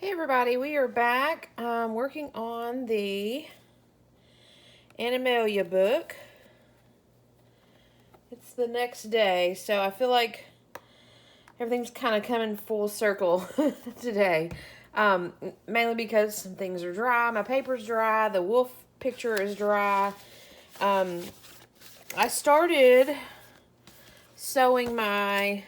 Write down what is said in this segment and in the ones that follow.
Hey everybody, we are back working on the Animalia book. It's the next day, so I feel like everything's kind of coming full circle today. Mainly because some things are dry, my paper's dry, the wolf picture is dry. I started sewing my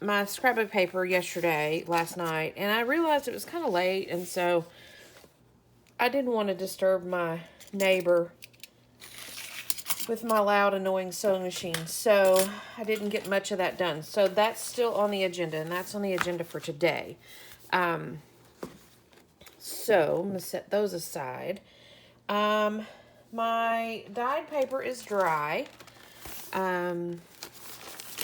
my scrapbook paper last night, and I realized it was kind of late, and so I didn't want to disturb my neighbor with my loud, annoying sewing machine, so I didn't get much of that done. So that's still on the agenda, and that's on the agenda for today. So I'm going to set those aside. My dyed paper is dry,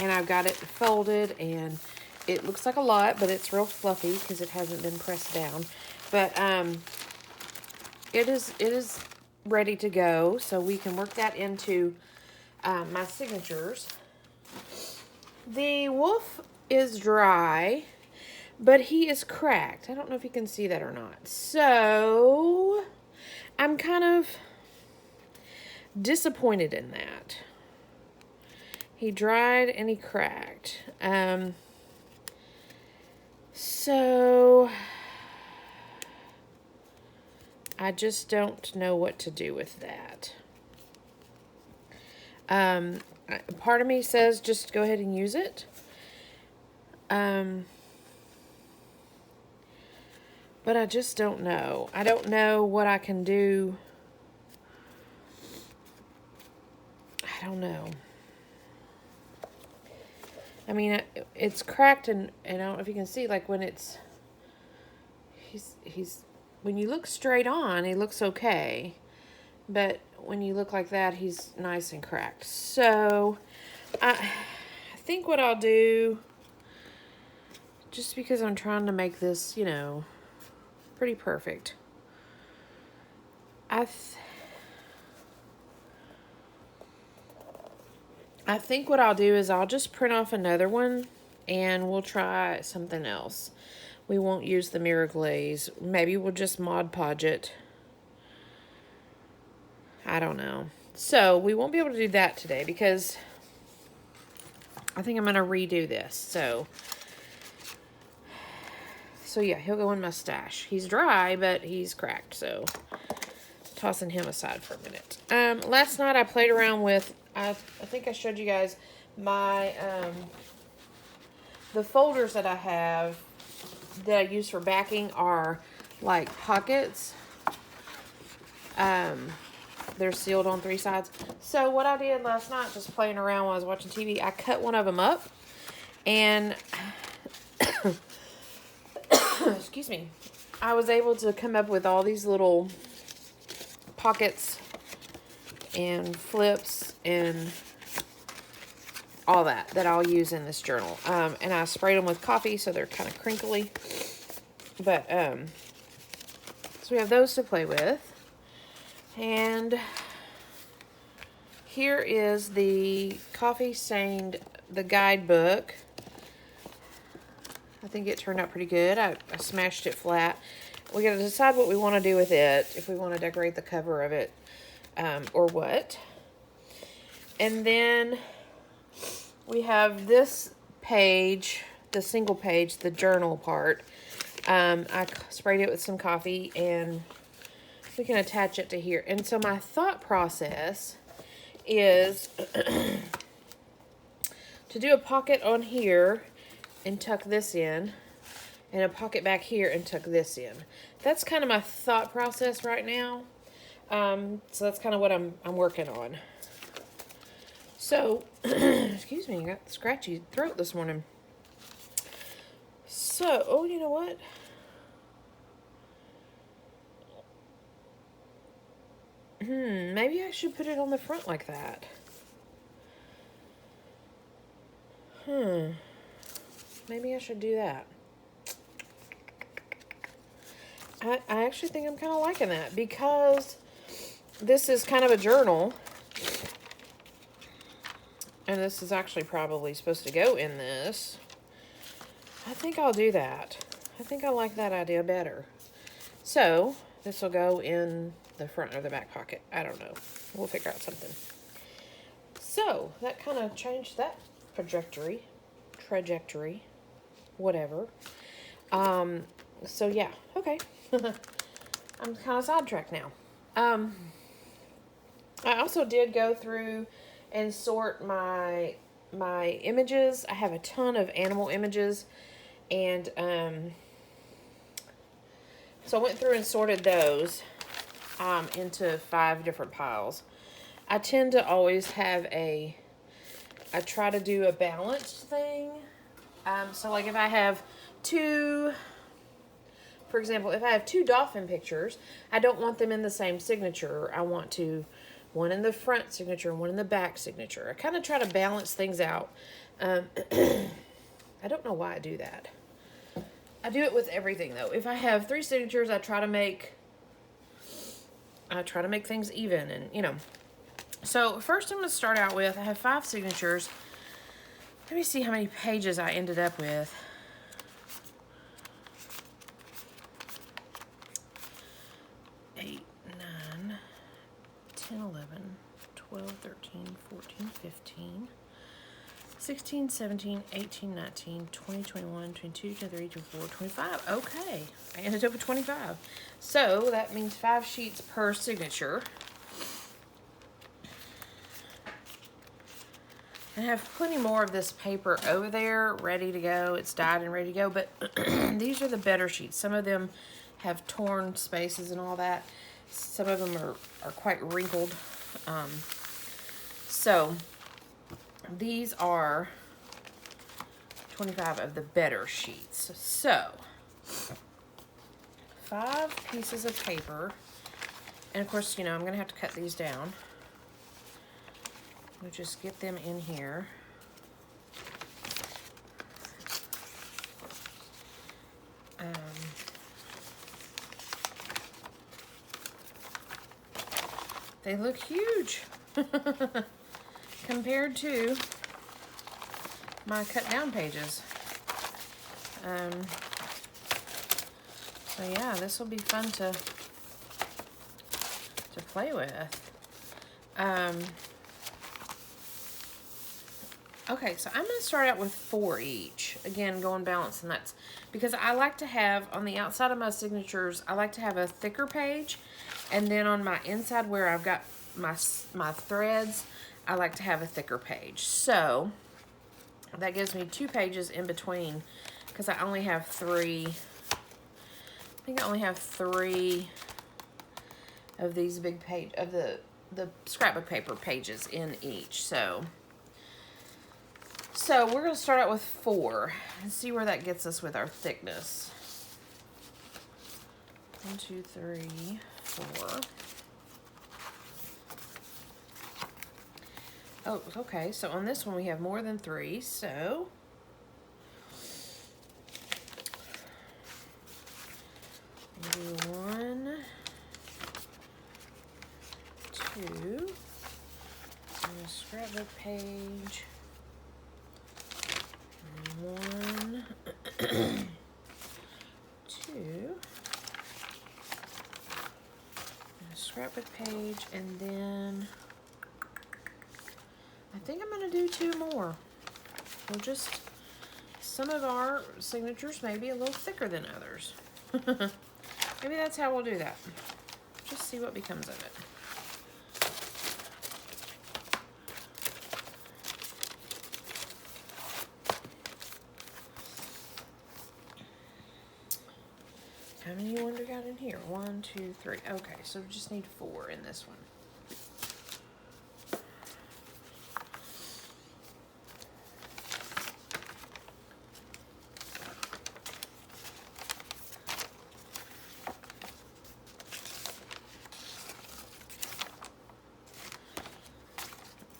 and I've got it folded, and it looks like a lot, but it's real fluffy because it hasn't been pressed down. But it is ready to go, so we can work that into my signatures. The wolf is dry, but he is cracked. I don't know if you can see that or not. So I'm kind of disappointed in that. He dried and he cracked. So I just don't know what to do with that. Part of me says just go ahead and use it. But I just don't know. I don't know what I can do. I don't know. I mean, it's cracked, and I don't know if you can see, like, when when you look straight on, he looks okay. But when you look like that, he's nice and cracked. So, I think what I'll do, just because I'm trying to make this, pretty perfect, I think what I'll do is I'll just print off another one, and we'll try something else. We won't use the mirror glaze. Maybe we'll just Mod Podge it. I don't know. So we won't be able to do that today because I think I'm going to redo this. So yeah, he'll go in my stash. He's dry, but he's cracked, so tossing him aside for a minute. Last night I played around with, I think I showed you guys my, the folders that I have that I use for backing are like pockets. They're sealed on 3 sides. So what I did last night, just playing around while I was watching TV, I cut one of them up, and excuse me, I was able to come up with all these little pockets and flips and all that I'll use in this journal. And I sprayed them with coffee, so they're kind of crinkly. But, so we have those to play with. And here is the coffee stained, the guidebook. I think it turned out pretty good. I smashed it flat. We got to decide what we want to do with it, if we want to decorate the cover of it, or what. And then we have this page, the single page, the journal part. I sprayed it with some coffee, and we can attach it to here. And so my thought process is to do a pocket on here and tuck this in, and a pocket back here and tuck this in. That's kind of my thought process right now. So that's kind of what I'm working on. So, excuse me, I got a scratchy throat this morning. So, oh, you know what? Maybe I should put it on the front like that. Maybe I should do that. I actually think I'm kind of liking that, because this is kind of a journal. And this is actually probably supposed to go in this. I think I'll do that. I think I like that idea better. So, this will go in the front or the back pocket. I don't know. We'll figure out something. So, that kind of changed that trajectory, whatever. So yeah, okay. I'm kind of sidetracked now. I also did go through and sort my images. I have a ton of animal images, and so I went through and sorted those into 5 different piles. I tend to always have I try to do a balanced thing. So like if I have for example, if I have 2 dolphin pictures, I don't want them in the same signature. I want one in the front signature and one in the back signature. I kind of try to balance things out. I don't know why I do that. I do it with everything though. If I have 3 signatures, I try to make things even, and you know. So first I'm going to start out with, I have 5 signatures. Let me see how many pages I ended up with. 8, 9, 10, 11, 12, 13, 14, 15, 16, 17, 18, 19, 20, 21, 22, 23, 24, 25. Okay, I ended up with 25. So that means 5 sheets per signature. I have plenty more of this paper over there ready to go. It's dyed and ready to go, but these are the better sheets. Some of them have torn spaces and all that. Some of them are quite wrinkled. So these are 25 of the better sheets. So 5 pieces of paper, and of course, you know, I'm gonna have to cut these down. We'll just get them in here. They look huge compared to my cut down pages. So yeah, this will be fun to play with. Okay, so I'm going to start out with 4 each. Again, going balanced, and that's because I like to have, on the outside of my signatures, I like to have a thicker page. And then on my inside where I've got my threads, I like to have a thicker page. So that gives me 2 pages in between, because I only have 3. I think I only have 3 of these big page, of the scrapbook paper pages in each. So we're going to start out with 4 and see where that gets us with our thickness. 1, 2, 3, 4. Oh, okay. So on this one we have more than 3. So we'll do 1, 2, and a scrapbook page. 1, 2, a scrapbook page, and then I think I'm going to do 2 more. We'll just, some of our signatures may be a little thicker than others. Maybe that's how we'll do that. Just see what becomes of it. How many you wonder got in here? 1, 2, 3. Okay, so we just need 4 in this one.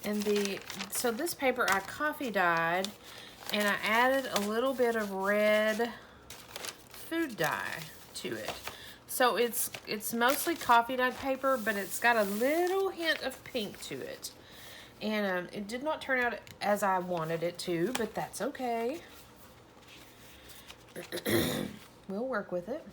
And so this paper I coffee dyed, and I added a little bit of red food dye to it. So it's mostly coffee dyed paper, but it's got a little hint of pink to it. And it did not turn out as I wanted it to, but that's okay. We'll work with it.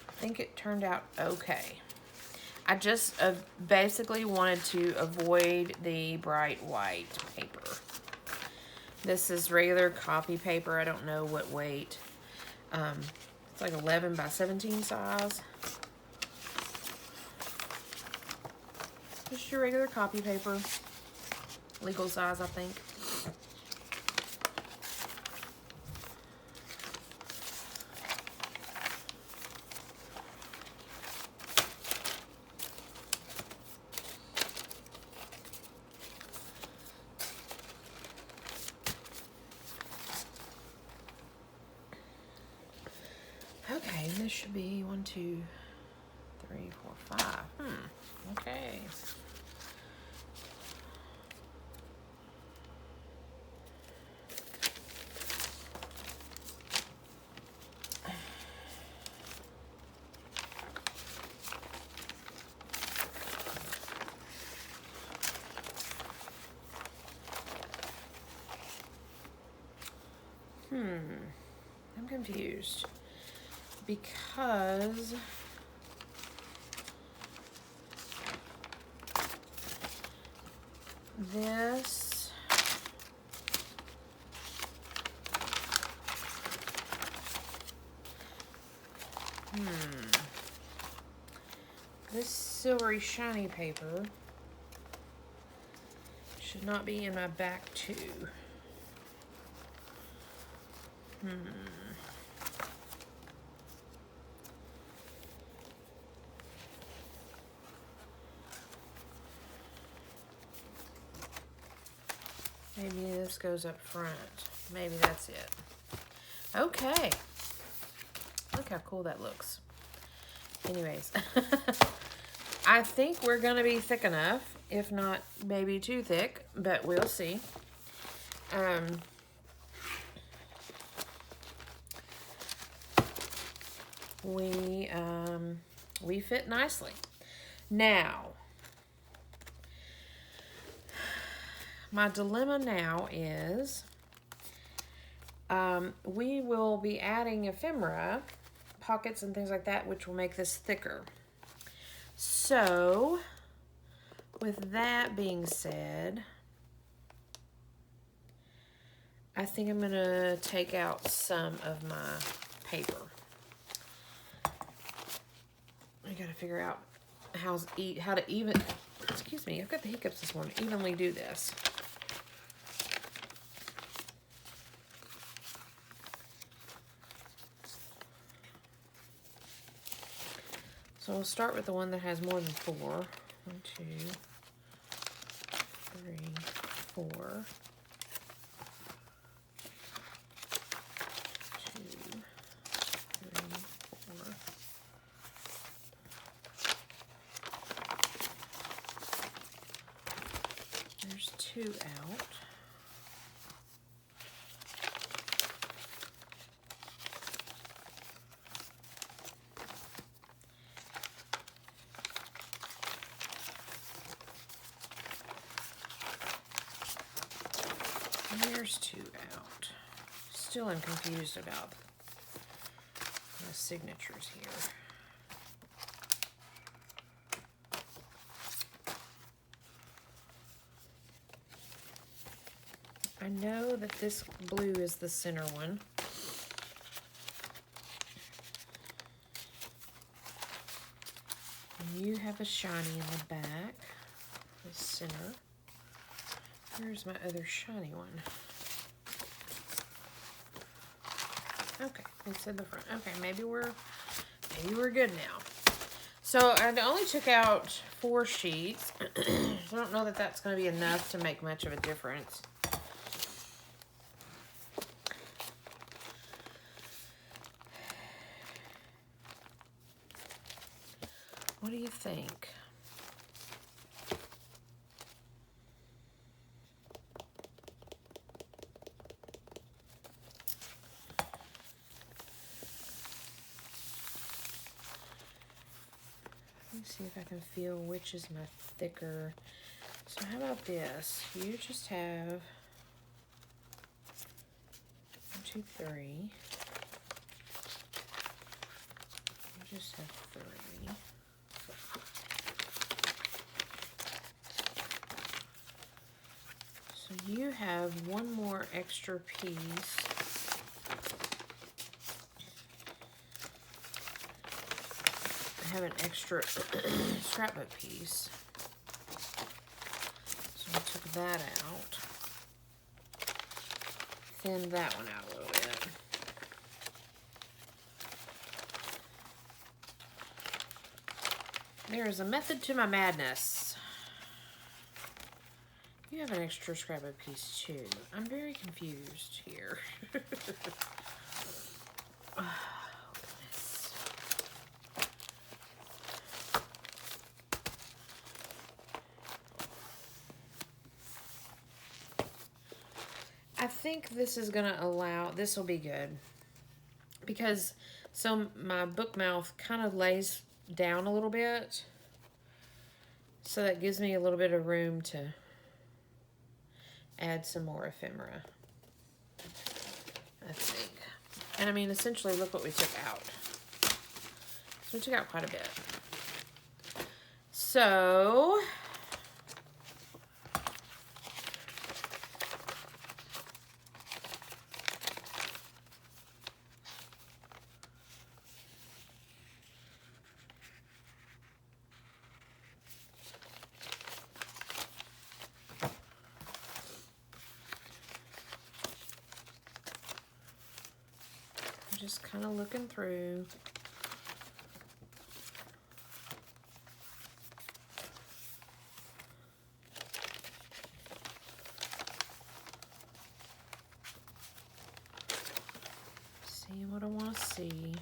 I think it turned out okay. I just basically wanted to avoid the bright white paper. This is regular copy paper. I don't know what weight. It's like 11 by 17 size. Just your regular copy paper. Legal size, I think. Okay, this should be 1, 2, 3, 4, 5. Okay. I'm confused because this this silvery shiny paper should not be in my back too. Maybe this goes up front. Maybe that's it. Okay. Look how cool that looks. Anyways, I think we're going to be thick enough, if not maybe too thick, but we'll see. We fit nicely. Now, my dilemma now is we will be adding ephemera, pockets and things like that, which will make this thicker. So, with that being said, I think I'm going to take out some of my paper. I got to figure out how to even, excuse me, I've got the hiccups this morning, evenly do this. So we'll start with the one that has more than 4. 1, 2, 3, 4. 2, 3, 4. There's 2 out. There's 2 out. Still am confused about the signatures here. I know that this blue is the center one. And you have a shiny in the back, the center. Where's my other shiny one? Okay, it's in the front. Okay, maybe we're good now. So I only took out 4 sheets. I don't know that that's going to be enough to make much of a difference. What do you think? Let me see if I can feel which is my thicker. So how about this? You just have 1, 2, 3. You just have 3. So you have one more extra piece. I have an extra scrapbook piece. So I took that out. Thinned that one out a little bit. There is a method to my madness. You have an extra scrapbook piece too. I'm very confused here. Oh, goodness. I think this is gonna allow, this will be good. Because, so my book mouth kind of lays down a little bit. So that gives me a little bit of room to add some more ephemera, I think. And I mean, essentially, look what we took out. So we took out quite a bit. So, I'm just kind of looking through. See what I want to see.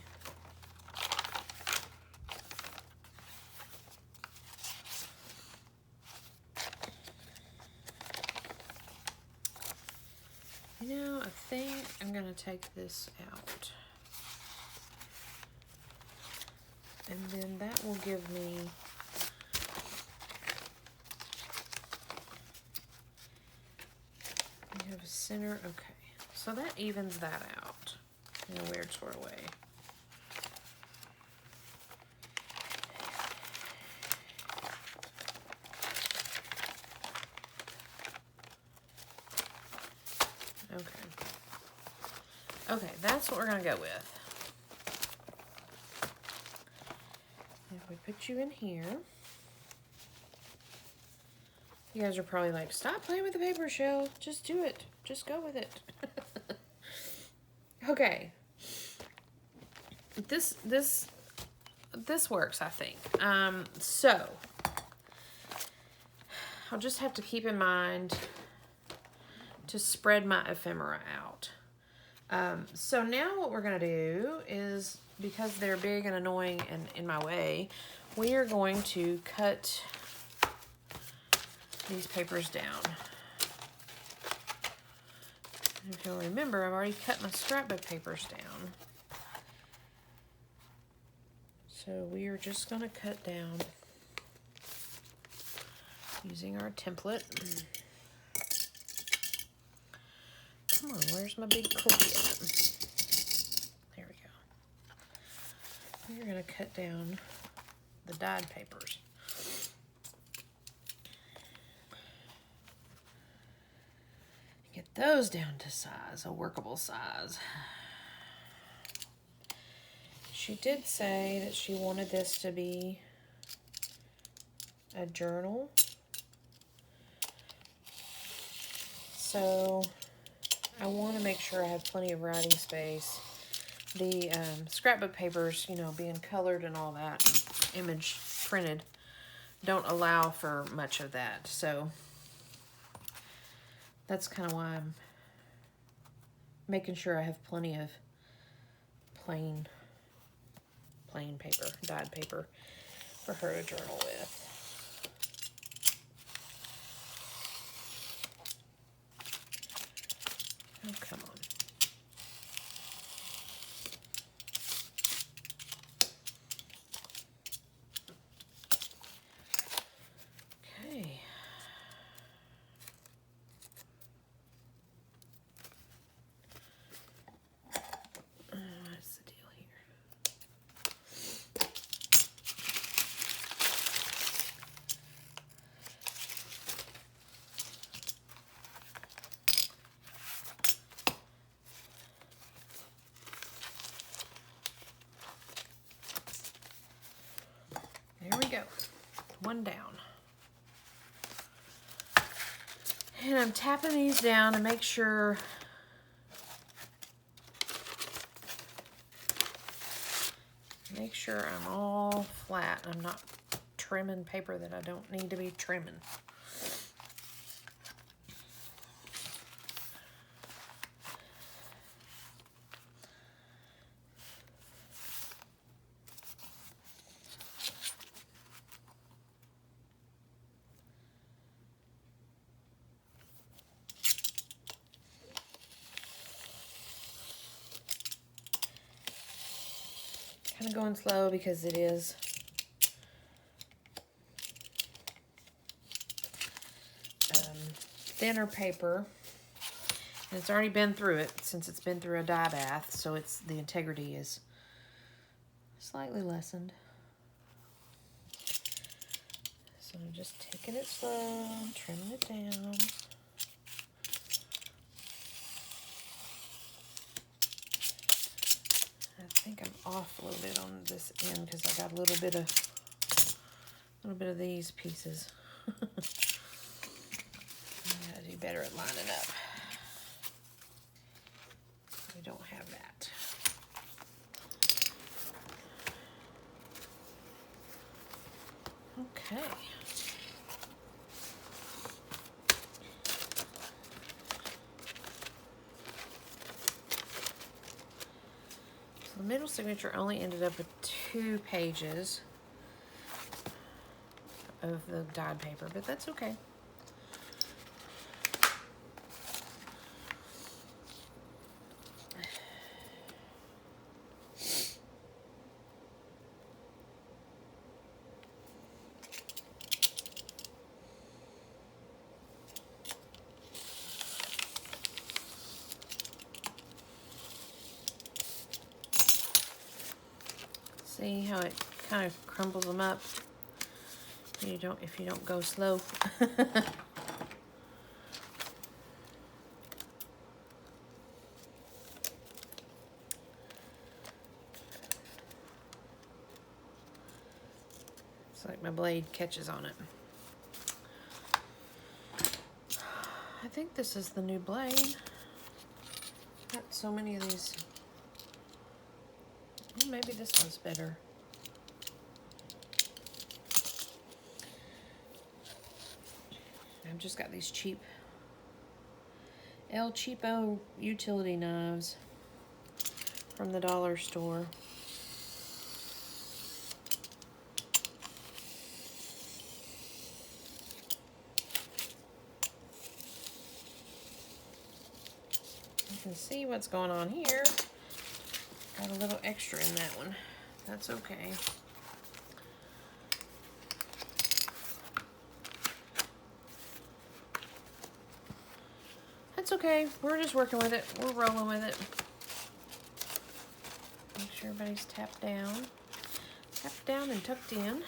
You know, I think I'm going to take this out. And then that will give me we have a center. Okay. So that evens that out in a weird sort of way. Okay. Okay, that's what we're going to go with. If we put you in here, you guys are probably like, stop playing with the paper, Shell. Just do it. Just go with it. Okay. This works, I think. So I'll just have to keep in mind to spread my ephemera out. So now what we're going to do is, because they're big and annoying and in my way, we are going to cut these papers down. And if you'll remember, I've already cut my scrapbook papers down. So we are just going to cut down using our template. Come on, where's my big cookie at? There we go. We're going to cut down the dyed papers. Get those down to size, a workable size. She did say that she wanted this to be a journal. So I want to make sure I have plenty of writing space. The scrapbook papers, you know, being colored and all that, image printed, don't allow for much of that. So that's kind of why I'm making sure I have plenty of plain paper, dyed paper for her to journal with. Oh, come on. Okay. one down. And I'm tapping these down to make sure I'm all flat. I'm not trimming paper that I don't need to be trimming. Kind of going slow because it is thinner paper, and it's already been through it since it's been through a dye bath, so the integrity is slightly lessened. So I'm just taking it slow, trimming it down. I think I'm off a little bit on this end because I got a little bit of these pieces. I gotta do better at lining up. We don't have that. Okay. So the middle signature only ended up with 2 pages of the dyed paper, but that's okay. See how it kind of crumbles them up if you don't go slow. It's like my blade catches on it. I think this is the new blade. Got so many of these. Well, maybe this one's better. I've just got these cheap El Cheapo utility knives from the dollar store. You can see what's going on here. Got a little extra in that one. That's okay. That's okay. We're just working with it. We're rolling with it. Make sure everybody's tapped down. Tapped down and tucked in.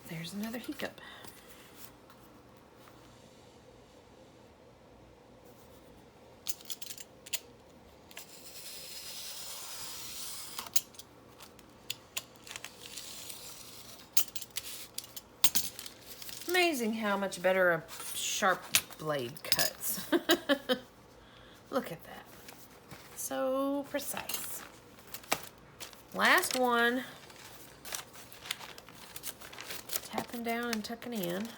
There's another hiccup. Amazing how much better a sharp blade cuts. Look at that. So precise. Last one. Tapping down and tucking in.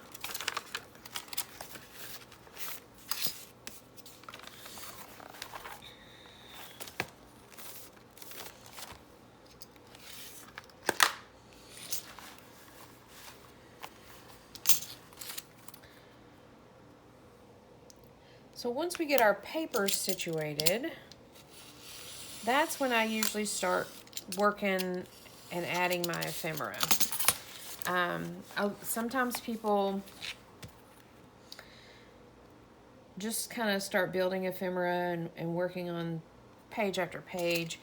So once we get our papers situated, that's when I usually start working and adding my ephemera. Sometimes people just kind of start building ephemera and working on page after page,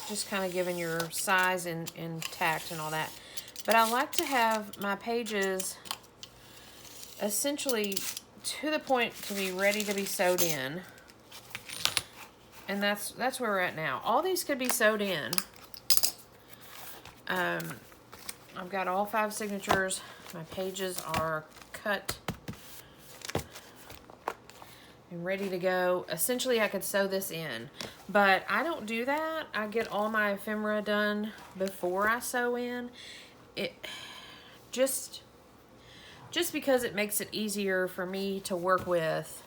just kind of giving your size and tact and all that. But I like to have my pages essentially to the point to be ready to be sewed in. And that's where we're at now. All these could be sewed in. I've got all 5 signatures. My pages are cut and ready to go. Essentially, I could sew this in, but I don't do that. I get all my ephemera done before I sew in. It just because it makes it easier for me to work with.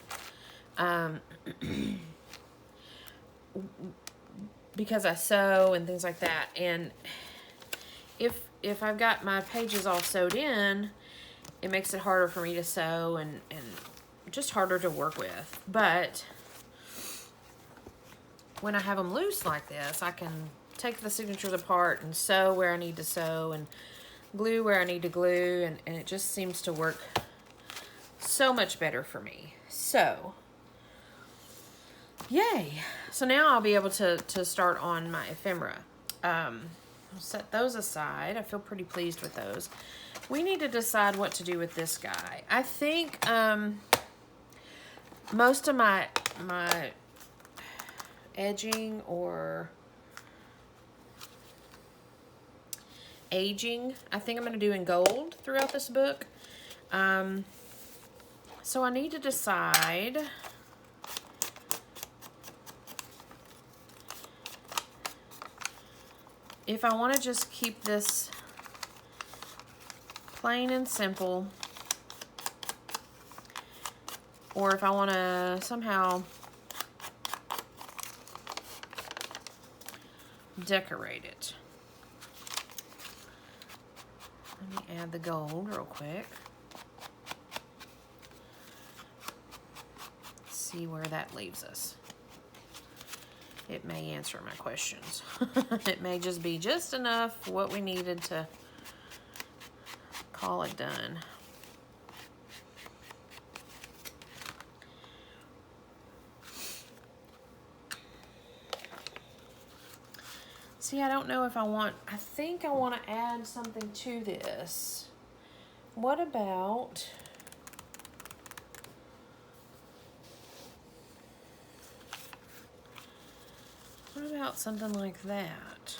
Because I sew and things like that, and if I've got my pages all sewed in, it makes it harder for me to sew and just harder to work with. But when I have them loose like this, I can take the signatures apart and sew where I need to sew and glue where I need to glue, and it just seems to work so much better for me. So yay. So now I'll be able to start on my ephemera. I'll set those aside. I feel pretty pleased with those. We need to decide what to do with this guy. I think most of my edging or aging, I think I'm going to do in gold throughout this book. So I need to decide if I want to just keep this plain and simple, or if I want to somehow decorate it. Let me add the gold real quick. See where that leaves us. It may answer my questions. It may just be just enough what we needed to call it done. See, I don't know if I think I want to add something to this. What about something like that?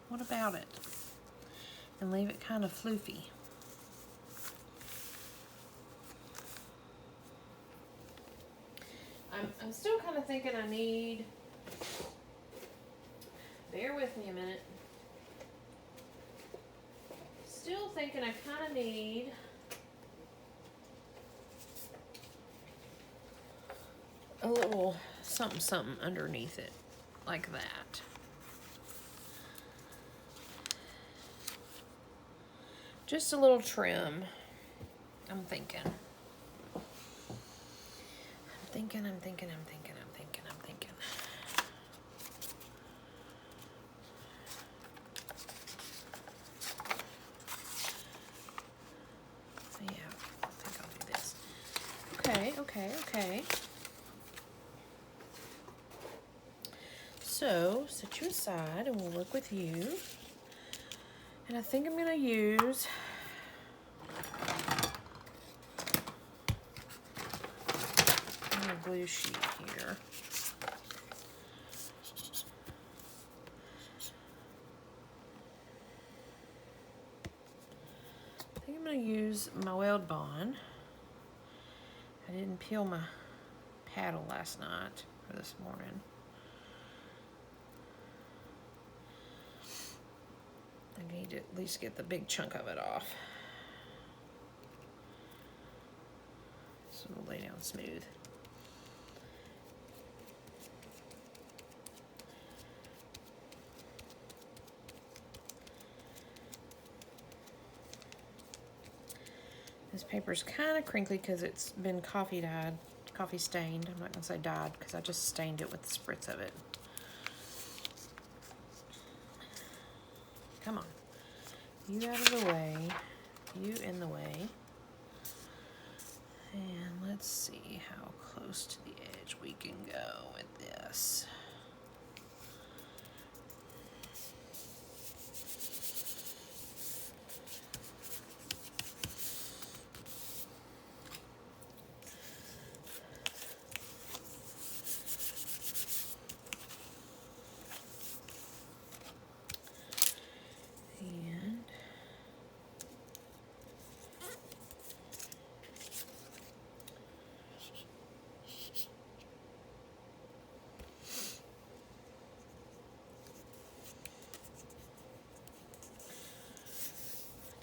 What about it? And leave it kind of floofy. I'm still kind of thinking I need, bear with me a minute. Still thinking I kind of need a little something underneath it, like that. Just a little trim, I'm thinking. I'm thinking. Yeah, I think I'll do this. Okay. So, set you aside and we'll work with you. And I think I'm going to use a glue sheet here. I think I'm going to use my weld bond. I didn't peel my paddle last night or this morning. I need to at least get the big chunk of it off. So it'll lay down smooth. This paper's kind of crinkly because it's been coffee stained. I'm not gonna say dyed because I just stained it with the spritz of it. Come on. You out of the way. You in the way. And let's see how close to the edge we can go with this.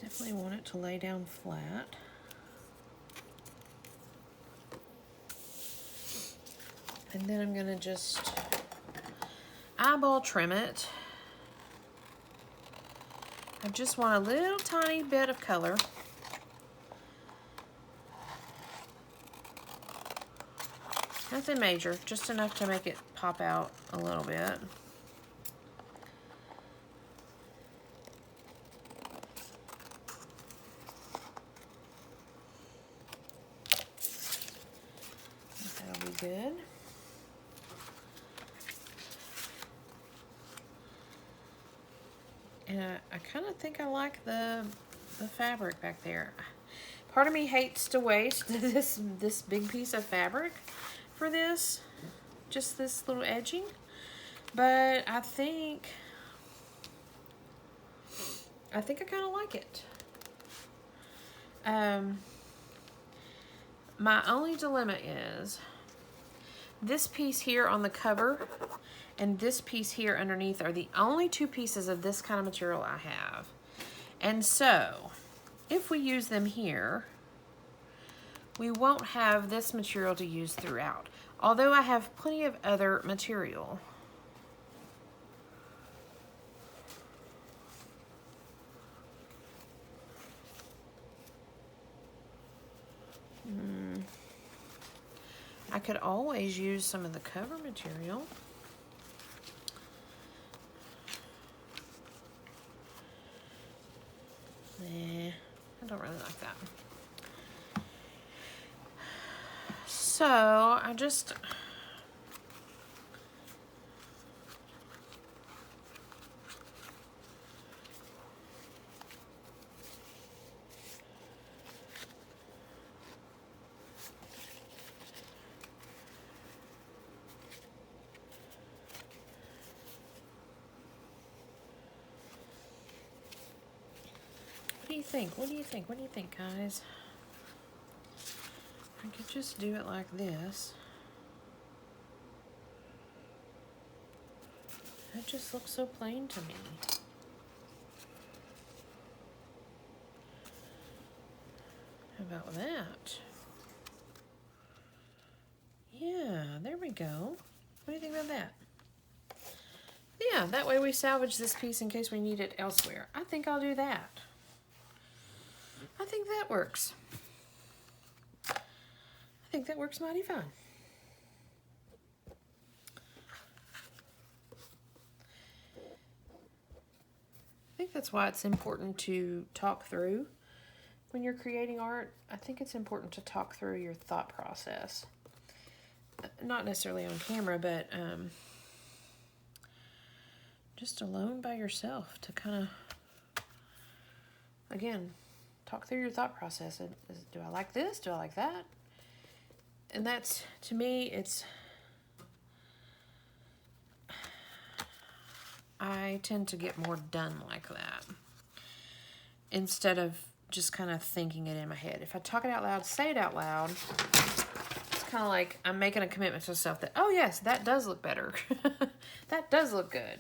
Definitely want it to lay down flat. And then I'm gonna just eyeball trim it. I just want a little tiny bit of color. Nothing major, just enough to make it pop out a little bit. That'll be good. And I kind of think I like the fabric back there. Part of me hates to waste this big piece of fabric for this, just this little edging, but I think I kind of like it. My only dilemma is this piece here on the cover and this piece here underneath are the only two pieces of this kind of material I have. And so, if we use them here, we won't have this material to use throughout. Although I have plenty of other material. I could always use some of the cover material. Nah, I don't really like that. So I just what do you think? What do you think? What do you think, guys? I could just do it like this. That just looks so plain to me. How about that? Yeah, there we go. What do you think about that? Yeah, that way we salvage this piece in case we need it elsewhere. I think I'll do that. I think that works. I think that works mighty fine. I think that's why it's important to talk through when you're creating art. I think it's important to talk through your thought process. Not necessarily on camera, but just alone by yourself to kind of, again, talk through your thought process. Do I like this? Do I like that? And that's, to me, it's, I tend to get more done like that instead of just kind of thinking it in my head. If I talk it out loud, say it out loud, it's kind of like I'm making a commitment to myself that, oh yes, that does look better. That does look good.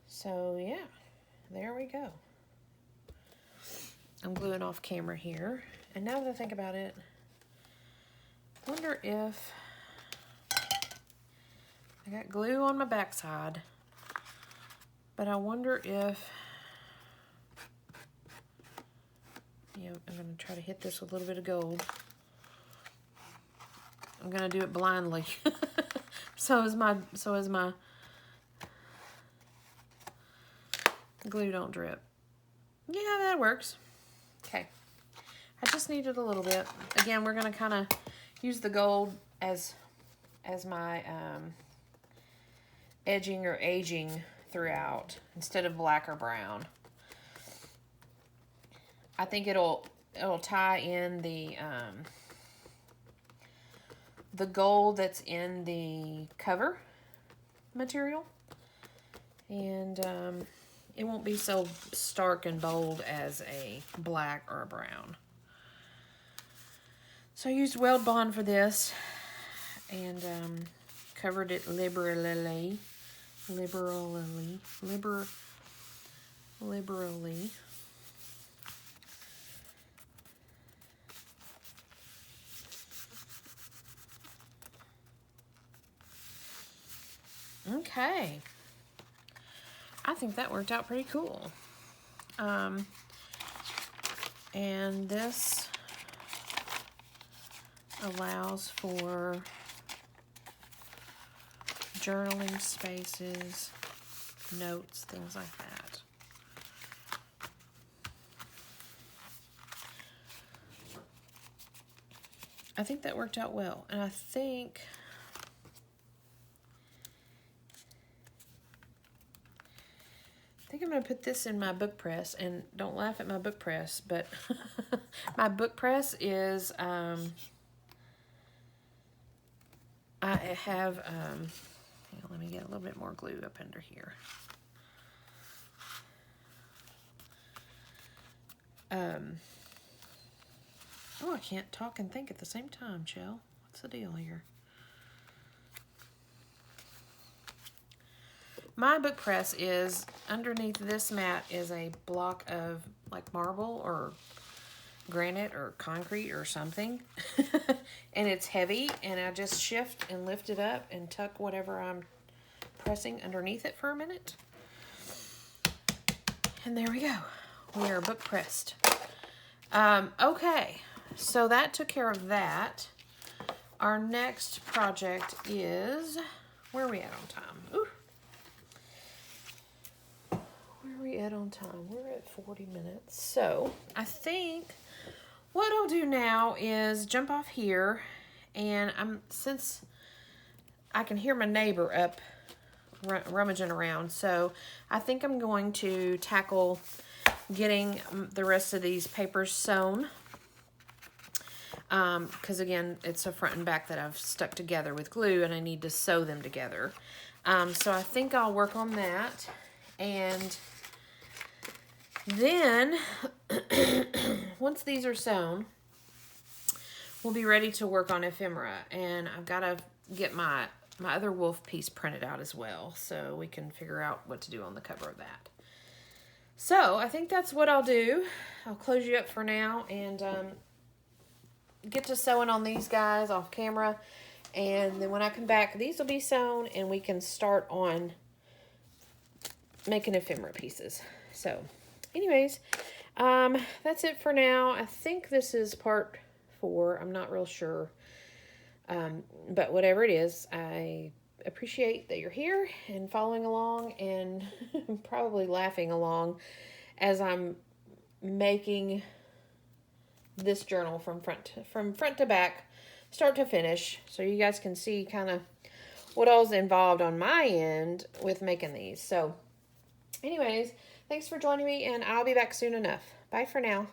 So yeah, there we go. I'm gluing off camera here. And now that I think about it, I wonder if I got glue on my backside, but I wonder if you know, I'm going to try to hit this with a little bit of gold. I'm going to do it blindly. so is my glue don't drip. Yeah, that works. Okay. I just needed a little bit. Again, we're going to kind of use the gold as my edging or aging throughout instead of black or brown. I think it'll tie in the gold that's in the cover material, and it won't be so stark and bold as a black or a brown. So I used Weld Bond for this and covered it liberally. Okay. I think that worked out pretty cool. And this allows for journaling spaces, notes, things like that. I think that worked out well. And I think I'm going to put this in my book press, and don't laugh at my book press, but my book press is, I have, hang on, let me get a little bit more glue up under here. Oh, I can't talk and think at the same time, Chell. What's the deal here? My book press is, underneath this mat is a block of like marble or granite or concrete or something. And it's heavy, and I just shift and lift it up and tuck whatever I'm pressing underneath it for a minute. And there we go. We are book pressed. Okay, so that took care of that. Our next project is, where are we at on time? Ooh. Where are we at on time? We're at 40 minutes. So I think what I'll do now is jump off here, and since I can hear my neighbor up rummaging around, so I think I'm going to tackle getting the rest of these papers sewn. Because again, it's a front and back that I've stuck together with glue, and I need to sew them together. So I think I'll work on that, and then once these are sewn, we'll be ready to work on ephemera. And I've got to get my other wolf piece printed out as well, so we can figure out what to do on the cover of that. So I think that's what I'll do. I'll close you up for now and get to sewing on these guys off camera. And then when I come back, these will be sewn, and we can start on making ephemera pieces. So anyways, that's it for now. I think this is part 4. I'm not real sure. But whatever it is, I appreciate that you're here and following along, and probably laughing along as I'm making this journal from front to back, start to finish, so you guys can see kind of what all's involved on my end with making these. So anyways, thanks for joining me, and I'll be back soon enough. Bye for now.